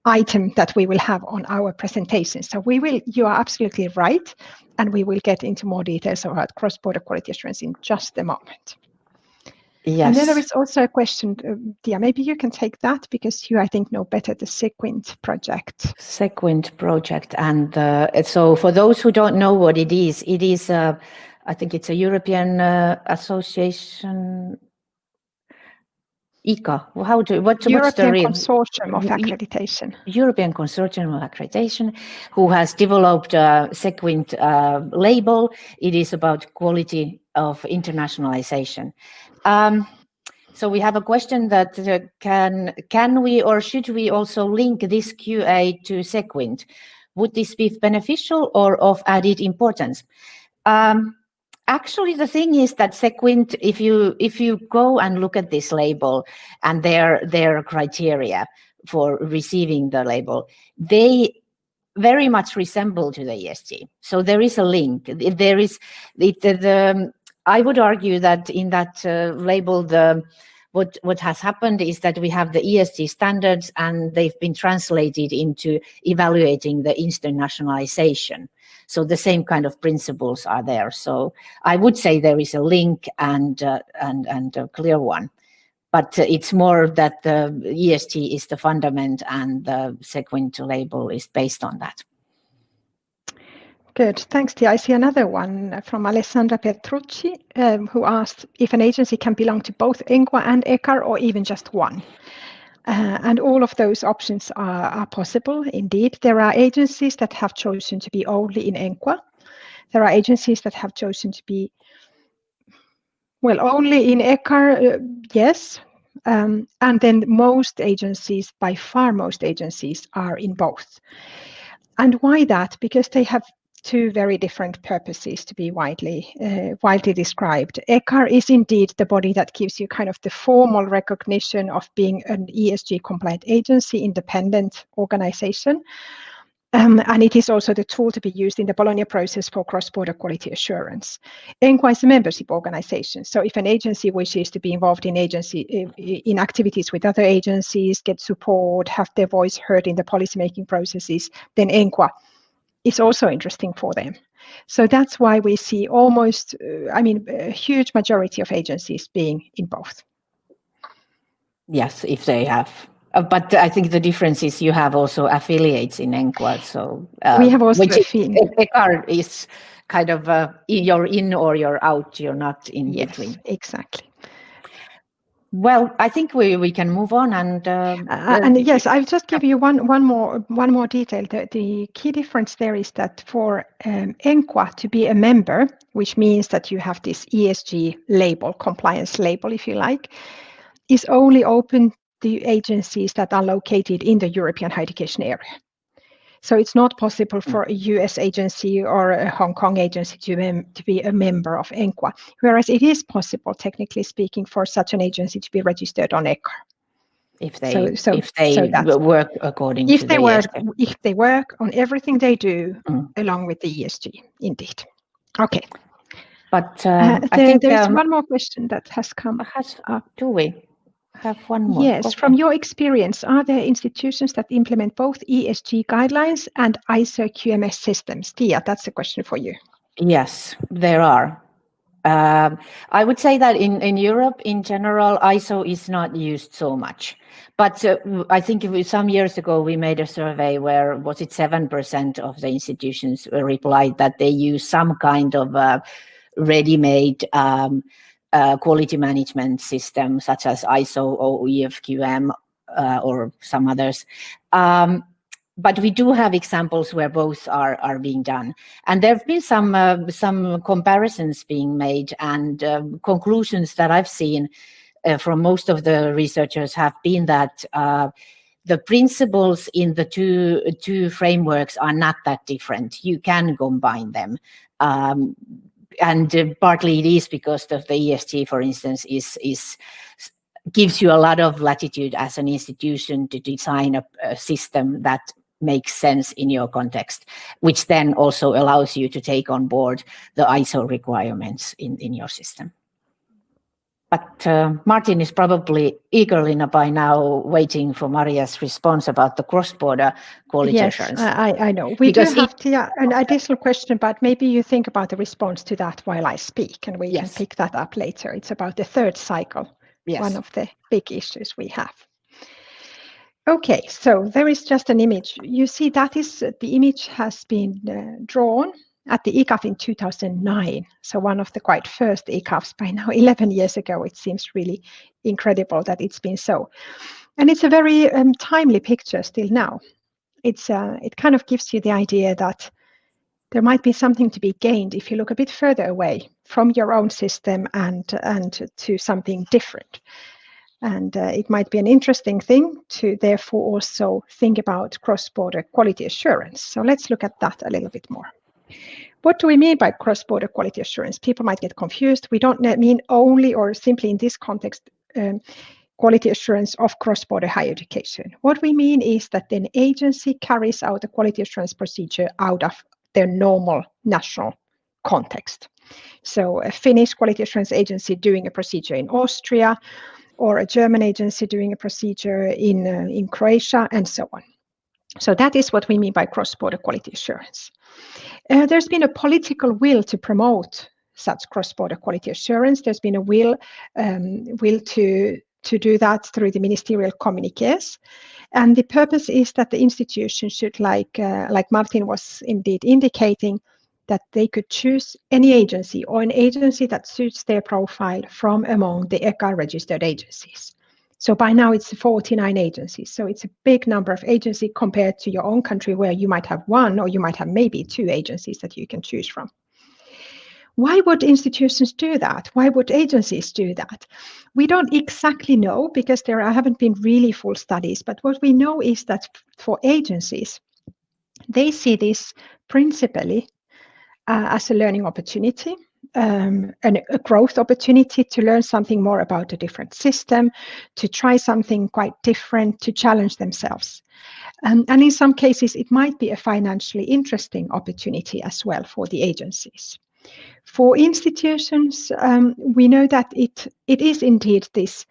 item that we will have on our presentation. So you are absolutely right, and we will get into more details about cross-border quality assurance in just a moment. Yes. And then there is also a question, Tia, maybe you can take that because you, I think, know better the SEQUINT project. SEQUINT project. And so for those who don't know what it is, I think it's a European association, ECA. What's the real? Consortium of Accreditation. European Consortium of Accreditation, who has developed a SEQUINT label. It is about quality of internationalization. So we have a question that can we or should we also link this QA to SEQUINT? Would this be beneficial or of added importance? Actually, the thing is that SEQUINT, if you go and look at this label and their criteria for receiving the label, they very much resemble to the ESG. So there is a link. There is I would argue that in that label, what has happened is that we have the ESG standards, and they've been translated into evaluating the internationalization. So the same kind of principles are there. So I would say there is a link and a clear one, but it's more that the ESG is the fundament, and the SEQUINT label is based on that. Good, thanks, Tia. I see another one from Alessandra Petrucci, who asked if an agency can belong to both ENQA and ECHAR, or even just one. And all of those options are possible. Indeed, there are agencies that have chosen to be only in ENQA. There are agencies that have chosen to be, well, only in ECHAR, yes. And then most agencies, by far most agencies, are in both. And why that? Because they have two very different purposes to be widely described. ECHA is indeed the body that gives you kind of the formal recognition of being an ESG compliant agency, independent organization. And it is also the tool to be used in the Bologna process for cross-border quality assurance. ENQA is a membership organization. So if an agency wishes to be involved in activities with other agencies, get support, have their voice heard in the policymaking processes, then ENQA is also interesting for them. So that's why we see almost, a huge majority of agencies being in both. Yes, if they have. But I think the difference is you have also affiliates in ENQA. So we have also ECHA is kind of you're in or you're out. You're not in between. Yes, exactly. Well, I think we can move on and yes, I'll just give you one more detail. The key difference there is that for ENQA to be a member, which means that you have this ESG label, compliance label, if you like, is only open to agencies that are located in the European higher education area. So it's not possible for a US agency or a Hong Kong agency to be a member of ENQA, whereas it is possible, technically speaking, for such an agency to be registered on ECHA. If they work according to the ESG. If they work on everything they do along with the ESG, indeed. Okay. But I think there's one more question that has come up. Do we have one more? Yes, okay. From your experience, are there institutions that implement both ESG guidelines and ISO QMS systems? Tia, that's a question for you. Yes, there are. I would say that in Europe, in general, ISO is not used so much. But I think some years ago, we made a survey where, was it 7% of the institutions replied that they use some kind of ready-made quality management system, such as ISO or EFQM or some others. But we do have examples where both are being done. And there have been some comparisons being made, and conclusions that I've seen from most of the researchers have been that the principles in the two frameworks are not that different. You can combine them. And partly it is because of the ESG, for instance, gives you a lot of latitude as an institution to design a system that makes sense in your context, which then also allows you to take on board the ISO requirements in your system. But Martin is probably eagerly by now waiting for Maria's response about the cross-border quality assurance. Yes, I know. We do have an additional question, but maybe you think about the response to that while I speak, and we can pick that up later. It's about the third cycle, one of the big issues we have. Okay, so there is just an image. You see that is the image has been drawn at the EQAF in 2009. So one of the quite first EQAFs by now, 11 years ago. It seems really incredible that it's been so. And it's a very timely picture still now. It kind of gives you the idea that there might be something to be gained if you look a bit further away from your own system and to something different. And it might be an interesting thing to therefore also think about cross-border quality assurance. So let's look at that a little bit more. What do we mean by cross-border quality assurance? People might get confused. We don't mean only or simply in this context quality assurance of cross-border higher education. What we mean is that an agency carries out a quality assurance procedure out of their normal national context. So a Finnish quality assurance agency doing a procedure in Austria, or a German agency doing a procedure in Croatia, and so on. So that is what we mean by cross-border quality assurance. There's been a political will to promote such cross-border quality assurance. There's been a will to do that through the ministerial communiques. And the purpose is that the institution should, like Martin was indeed indicating, that they could choose any agency or an agency that suits their profile from among the ECHA registered agencies. So by now it's 49 agencies. So it's a big number of agencies compared to your own country where you might have one or you might have maybe two agencies that you can choose from. Why would institutions do that? Why would agencies do that? We don't exactly know because there haven't been really full studies. But what we know is that for agencies, they see this principally as a learning opportunity, and a growth opportunity to learn something more about a different system, to try something quite different, to challenge themselves. And in some cases, it might be a financially interesting opportunity as well for the agencies. For institutions, we know that it is indeed this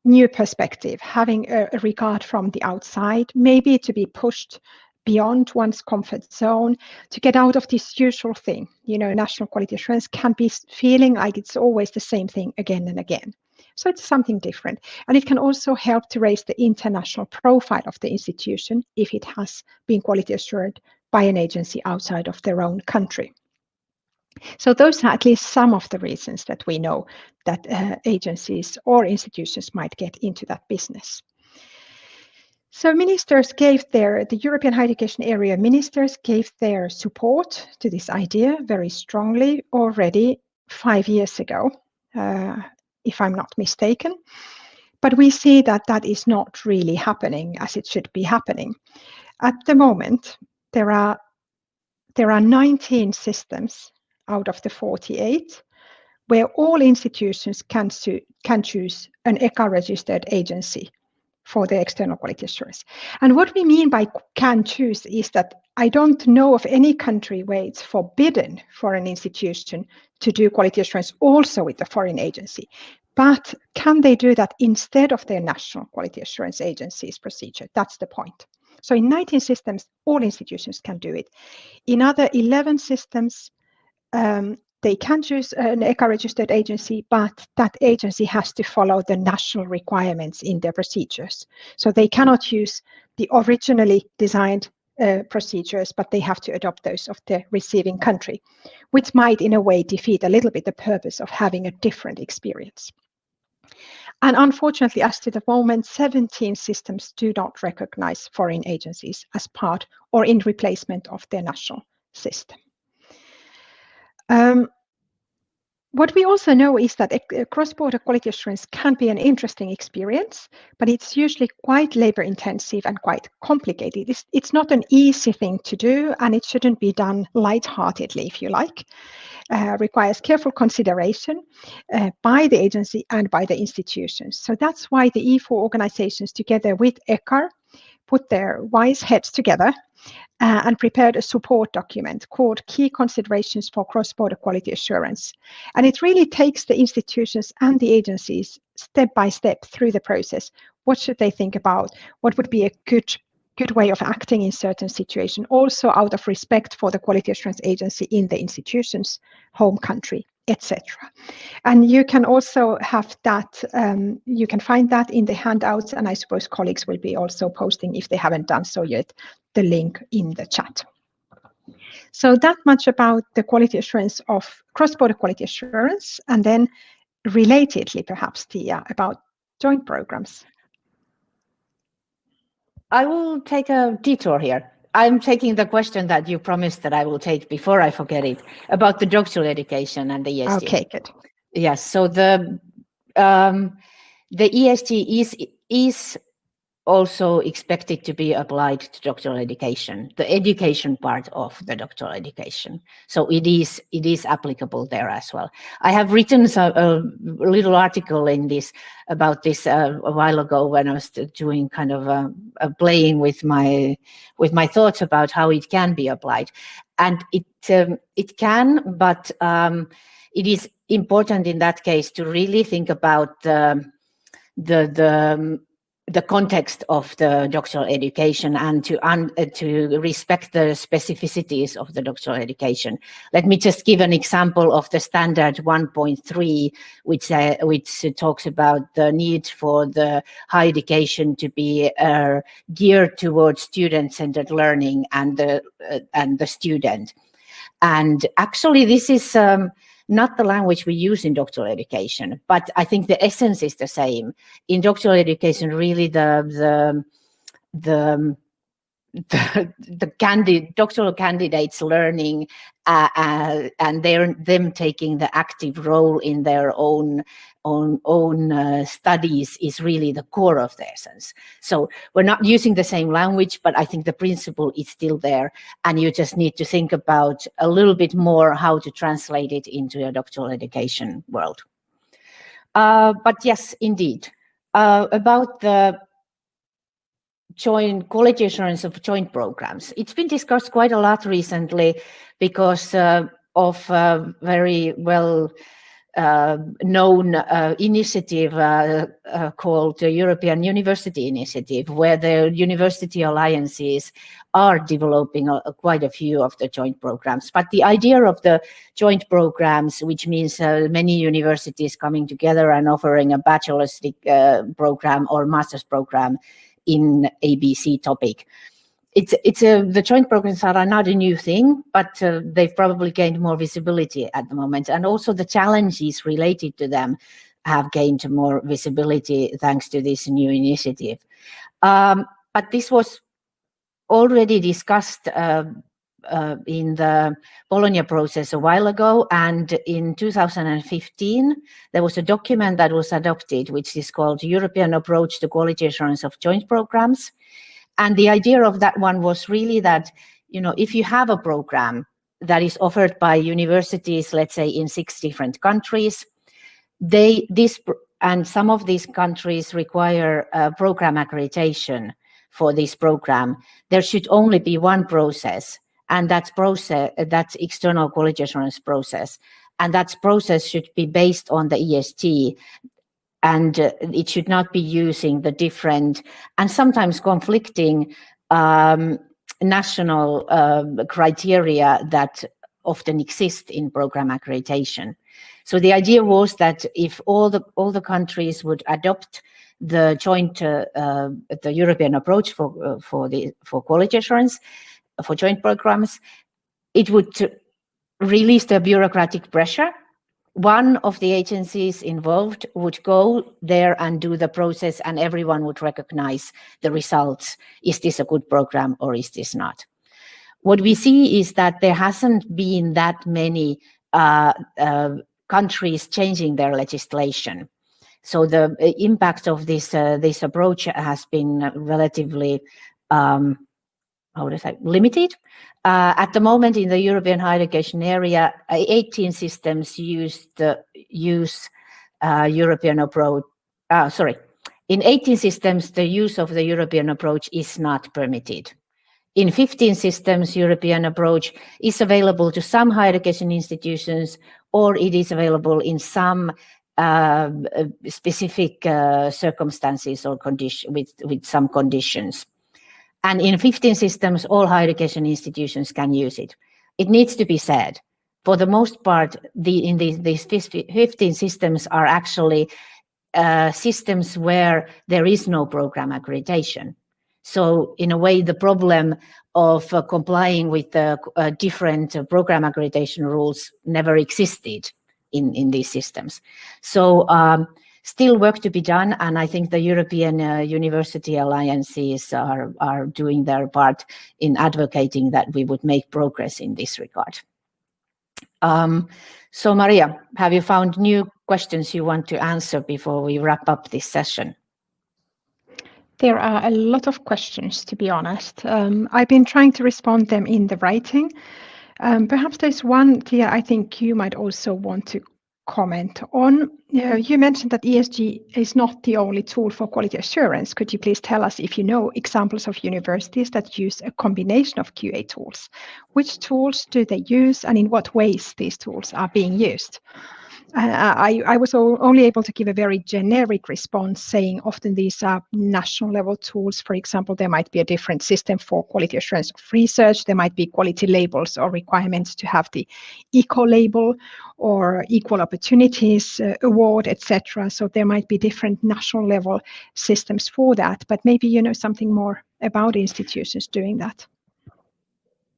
new perspective, having a regard from the outside, maybe to be pushed beyond one's comfort zone, to get out of this usual thing. National quality assurance can be feeling like it's always the same thing again and again. So it's something different. And it can also help to raise the international profile of the institution if it has been quality assured by an agency outside of their own country. So those are at least some of the reasons that we know that agencies or institutions might get into that business. So the European Higher Education Area ministers gave their support to this idea very strongly already 5 years ago, if I'm not mistaken. But we see that that is not really happening as it should be happening. At the moment, there are 19 systems out of the 48 where all institutions can choose an EHEA-registered agency for the external quality assurance. And what we mean by can choose is that I don't know of any country where it's forbidden for an institution to do quality assurance also with a foreign agency. But can they do that instead of their national quality assurance agency's procedure? That's the point. So in 19 systems, all institutions can do it. In other 11 systems, they can choose an EHEA-registered agency, but that agency has to follow the national requirements in their procedures. So they cannot use the originally designed procedures, but they have to adopt those of the receiving country, which might in a way defeat a little bit the purpose of having a different experience. And unfortunately, as to the moment, 17 systems do not recognize foreign agencies as part or in replacement of their national system. What we also know is that cross-border quality assurance can be an interesting experience, but it's usually quite labor-intensive and quite complicated. It's not an easy thing to do, and it shouldn't be done lightheartedly, if you like. Requires careful consideration by the agency and by the institutions. So that's why the E4 organizations, together with EHEA, put their wise heads together and prepared a support document called Key Considerations for Cross-Border Quality Assurance. And it really takes the institutions and the agencies step by step through the process. What should they think about? What would be a good way of acting in certain situations, also out of respect for the quality assurance agency in the institution's home country, etc. And you can also have that, you can find that in the handouts, and I suppose colleagues will be also posting, if they haven't done so yet, the link in the chat. So that much about the quality assurance of cross-border quality assurance, and then relatedly perhaps, Tia, about joint programs. I will take a detour here. I'm taking the question that you promised that I will take before I forget it, about the doctoral education and the ESG. Okay, good. Yes, so the ESG is also expected to be applied to doctoral education, the education part of the doctoral education. So it is applicable there as well. I have written a little article in this about this a while ago when I was doing kind of playing with my thoughts about how it can be applied, and it can, but it is important in that case to really think about the context of the doctoral education and to respect the specificities of the doctoral education. Let me just give an example of the standard 1.3, which talks about the need for the higher education to be geared towards student-centered learning and the student. And actually, this is not the language we use in doctoral education, but I think the essence is the same. In doctoral education, really the doctoral candidates learning and them taking the active role in their own own studies is really the core of the essence. So we're not using the same language, but I think the principle is still there, and you just need to think about a little bit more how to translate it into a doctoral education world. But yes, indeed, about the joint quality assurance of joint programs. It's been discussed quite a lot recently because of very well known initiative called the European University Initiative, where the university alliances are developing quite a few of the joint programs. But the idea of the joint programs, which means many universities coming together and offering a bachelor's program or master's program in ABC topic. The joint programs are not a new thing, but they've probably gained more visibility at the moment. And also the challenges related to them have gained more visibility thanks to this new initiative. But this was already discussed in the Bologna process a while ago, and in 2015 there was a document that was adopted which is called European Approach to Quality Assurance of Joint Programs. And the idea of that one was really that, you know, if you have a program that is offered by universities, let's say in 6 different countries, and some of these countries require program accreditation for this program, there should only be one process, and that's external quality assurance process. And that process should be based on the ESG, and it should not be using the different and sometimes conflicting national criteria that often exist in program accreditation. So the idea was that if all the countries would adopt the joint the European approach for quality assurance for joint programs, it would release the bureaucratic pressure. One of the agencies involved would go there and do the process, and everyone would recognize the results. Is this a good program or is this not? What we see is that there hasn't been that many countries changing their legislation. So the impact of this approach has been relatively limited. At the moment, in the European higher education area, 18 systems use European approach. In 18 systems, the use of the European approach is not permitted. In 15 systems, European approach is available to some higher education institutions, or it is available in some specific circumstances or with some conditions. And in 15 systems, all higher education institutions can use it. It needs to be said, for the most part, these 15 systems are actually systems where there is no program accreditation. So in a way, the problem of complying with the different program accreditation rules never existed in these systems. So still work to be done, and I think the European University Alliances are doing their part in advocating that we would make progress in this regard. So Maria, have you found new questions you want to answer before we wrap up this session? There are a lot of questions, to be honest. I've been trying to respond them in the writing. Perhaps there's one, Tia, I think you might also want to comment on. You mentioned that ESG is not the only tool for quality assurance. Could you please tell us if you know examples of universities that use a combination of QA tools? Which tools do they use, and in what ways these tools are being used? I was only able to give a very generic response, saying often these are national level tools. For example, there might be a different system for quality assurance of research. There might be quality labels or requirements to have the eco label or equal opportunities award, etc. So there might be different national level systems for that, but maybe you know something more about institutions doing that.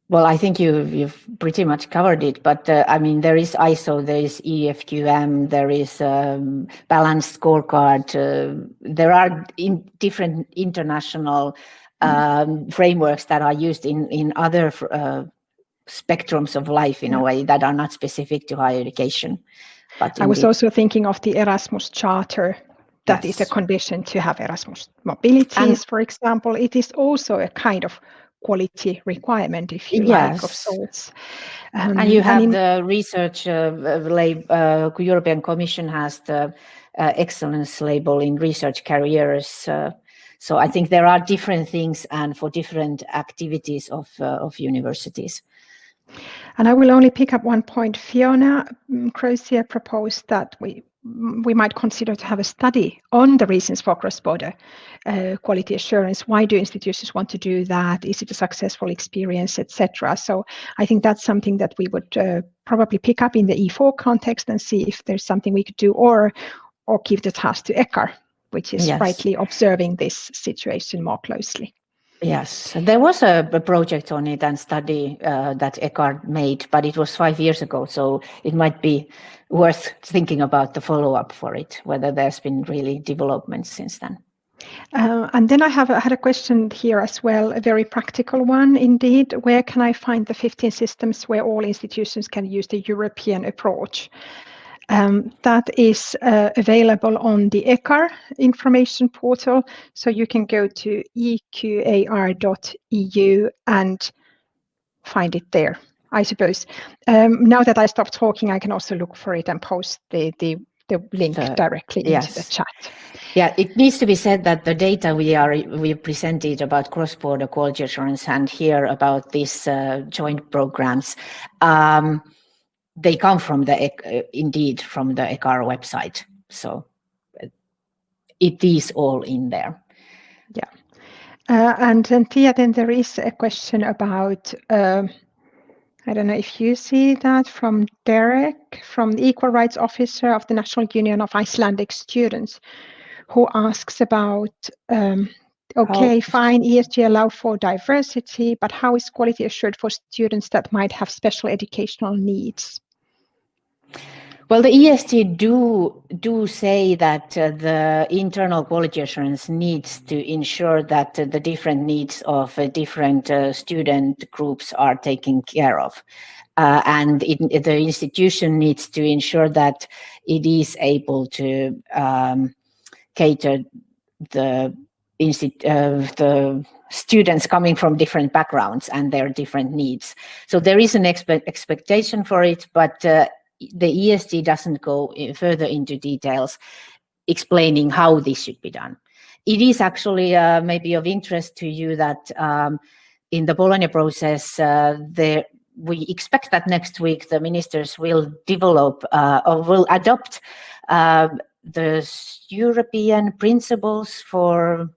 Well, I think you've pretty much covered it, but I mean, there is ISO, there is EFQM, there is balanced scorecard. There are different international frameworks that are used in other spectrums of life in a way that are not specific to higher education. But I was indeed, also thinking of the Erasmus Charter. That is a yes. condition to have Erasmus mobilities, for example. It is also a kind of quality requirement, if you like, of Yes. sorts. And you have the research, European Commission has the excellence label in research careers. So I think there are different things and for different activities of universities. And I will only pick up one point. Fiona Crozier proposed that we might consider to have a study on the reasons for cross-border quality assurance. Why do institutions want to do that? Is it a successful experience, etc.? So I think that's something that we would probably pick up in the E4 context and see if there's something we could do, or give the task to ECHAR, which is rightly observing this situation more closely. Yes, there was a project on it and study that ECHAR made, but it was 5 years ago, so it might be worth thinking about the follow-up for it, whether there's been really developments since then. And then I had a question here as well, a very practical one indeed. Where can I find the 15 systems where all institutions can use the European approach? That is available on the ECHAR information portal. So you can go to eqar.eu and find it there, I suppose. Now that I stopped talking, I can also look for it and post the link directly into the chat. Yeah, it needs to be said that the data we presented about cross-border quality assurance and here about these joint programs, they come from indeed from the ECHAR website. So it is all in there. Yeah. And then Tia, then there is a question about, I don't know if you see that, from Derek, from the Equal Rights Officer of the National Union of Icelandic Students, who asks about, okay, fine, ESG allow for diversity, but how is quality assured for students that might have special educational needs? Well, the ESG do say that the internal quality assurance needs to ensure that the different needs of different student groups are taken care of. And the institution needs to ensure that it is able to cater the students coming from different backgrounds and their different needs. So there is an expectation for it, but the ESG doesn't go further into details explaining how this should be done. It is actually maybe of interest to you that in the Bologna process, we expect that next week the ministers will develop or will adopt the European principles for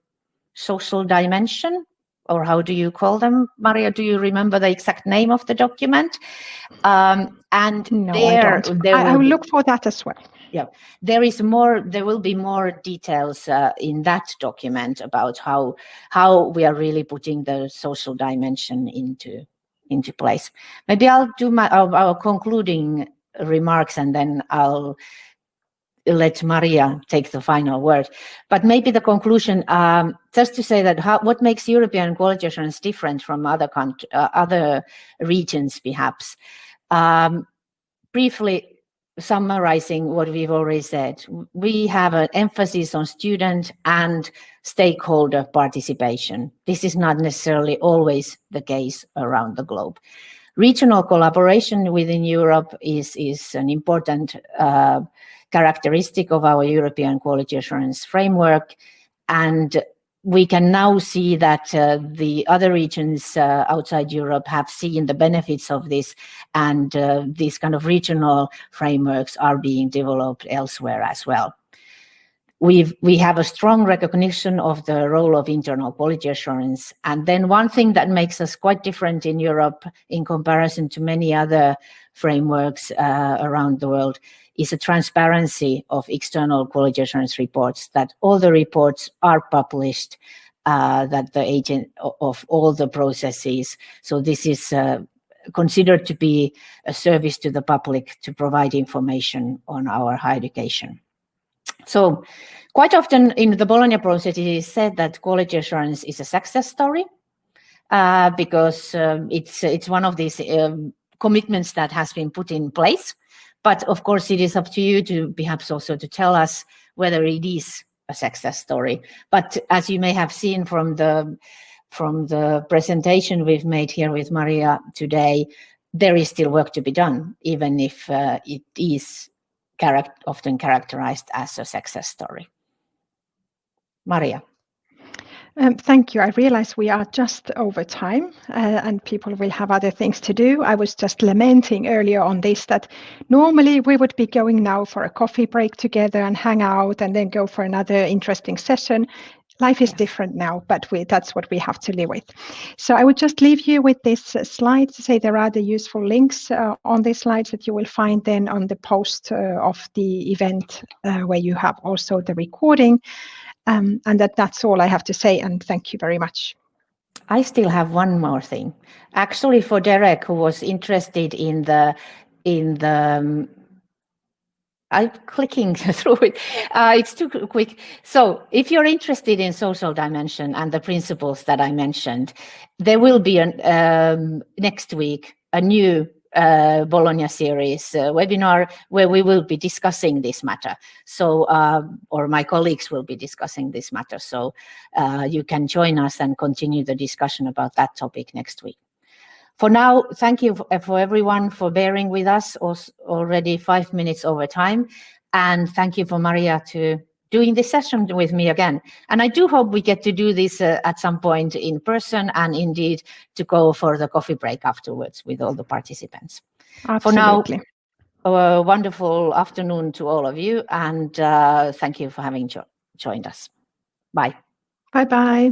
social dimension, or how do you call them, Maria? Do you remember the exact name of the document? And no, I don't. I will look for that as well. Yeah, there will be more details in that document about how we are really putting the social dimension into place. Maybe I'll do our concluding remarks and then I'll let Maria take the final word. But maybe the conclusion, just to say that what makes European quality assurance different from other regions, perhaps. Briefly summarizing what we've already said, we have an emphasis on student and stakeholder participation. This is not necessarily always the case around the globe. Regional collaboration within Europe is an important characteristic of our European quality assurance framework. And we can now see that the other regions outside Europe have seen the benefits of this, and these kind of regional frameworks are being developed elsewhere as well. We have a strong recognition of the role of internal quality assurance. And then one thing that makes us quite different in Europe in comparison to many other frameworks around the world is a transparency of external quality assurance reports, that all the reports are published, that the agent of all the processes. So this is considered to be a service to the public to provide information on our higher education. So quite often in the Bologna process, it is said that quality assurance is a success story because it's one of these commitments that has been put in place But of course, it is up to you to perhaps also to tell us whether it is a success story. But as you may have seen from the presentation we've made here with Maria today, there is still work to be done, even if it is often characterized as a success story. Maria. Thank you. I realize we are just over time and people will have other things to do. I was just lamenting earlier on this that normally we would be going now for a coffee break together and hang out and then go for another interesting session. Life is different now, but that's what we have to live with. So I would just leave you with this slide to say there are the useful links on these slides that you will find then on the post of the event where you have also the recording. And that's all I have to say, and thank you very much. I still have one more thing. Actually, for Derek, who was interested in the I'm clicking through it. It's too quick. So if you're interested in social dimension and the principles that I mentioned, there will be next week a new Bologna series webinar where we will be discussing this matter. So, or my colleagues will be discussing this matter. So you can join us and continue the discussion about that topic next week. For now, thank you for everyone for bearing with us, already 5 minutes over time. And thank you for Maria to doing this session with me again. And I do hope we get to do this at some point in person and indeed to go for the coffee break afterwards with all the participants. Absolutely. For now, a wonderful afternoon to all of you. And thank you for having joined us. Bye. Bye-bye.